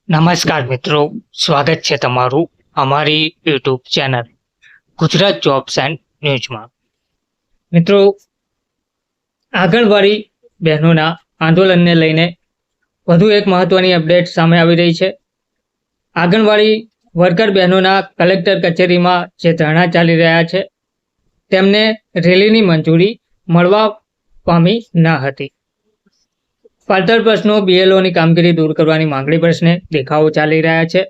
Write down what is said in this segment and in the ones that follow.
નમસ્કાર મિત્રો, સ્વાગત છે તમારું અમારી YouTube channel Gujarat jobs and ન્યૂઝમાં. મિત્રો, આંગણવાડી બહેનોના આંદોલનને લઈને વધુ એક મહત્વની અપડેટ સામે આવી રહી છે. આંગણવાડી વર્કર બહેનોના કલેક્ટર કચેરીમાં જે ધરણા ચાલી રહ્યા છે તેમને રેલીની મંજૂરી મળવા પામી ન હતી. પડતર પ્રશ્નો બીએલઓની કામગીરી દૂર કરવાની માંગણી પ્રશ્ને દેખાવો ચાલી રહ્યા છે.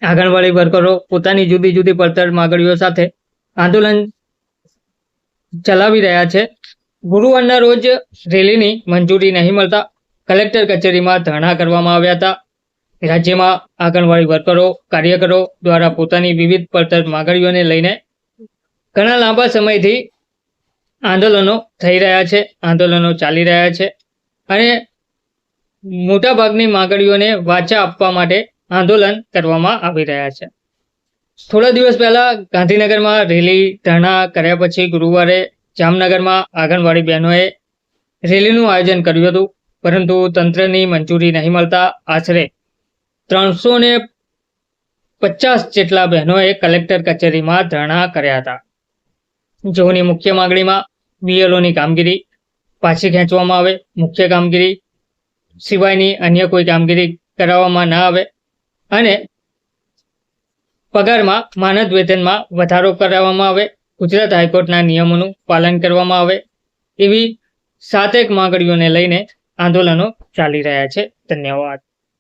આંગણવાડી વર્કરો પોતાની જુદી જુદી પડતર માંગણીઓ સાથે આંદોલન ચલાવી રહ્યા છે. ગુરુવારના રોજ રેલીની મંજૂરી નહીં મળતા કલેક્ટર કચેરીમાં ધરણા કરવામાં આવ્યા હતા. રાજ્યમાં આંગણવાડી વર્કરો કાર્યકરો દ્વારા પોતાની વિવિધ પડતર માંગણીઓને લઈને ઘણા લાંબા સમયથી આંદોલનો થઈ રહ્યા છે, આંદોલનો ચાલી રહ્યા છે અને મોટાભાગની માંગણીઓને વાચા આપવા માટે આંદોલન કરવામાં આવી રહ્યા છે. થોડા દિવસ પહેલા ગાંધીનગરમાં રેલી ધરણા કર્યા પછી ગુરુવારે જામનગરમાં આંગણવાડી બહેનોએ રેલીનું આયોજન કર્યું હતું, પરંતુ તંત્રની મંજૂરી નહીં મળતા આશરે 350 જેટલા બહેનોએ કલેક્ટર કચેરીમાં ધરણા કર્યા હતા. જેઓની મુખ્ય માંગણીમાં બીએલઓની કામગીરી પાછી ખેંચવામાં આવે, મુખ્ય કામગીરી સિવાયની અન્ય કોઈ કામગીરી કરાવવામાં ના આવે અને પગારમાં માનદ વેતનમાં વધારો કરાવવામાં આવે, ગુજરાત હાઈકોર્ટના નિયમોનું પાલન કરવામાં આવે, એવી 7 માંગણીઓને લઈને આંદોલનો ચાલી રહ્યા છે. ધન્યવાદ.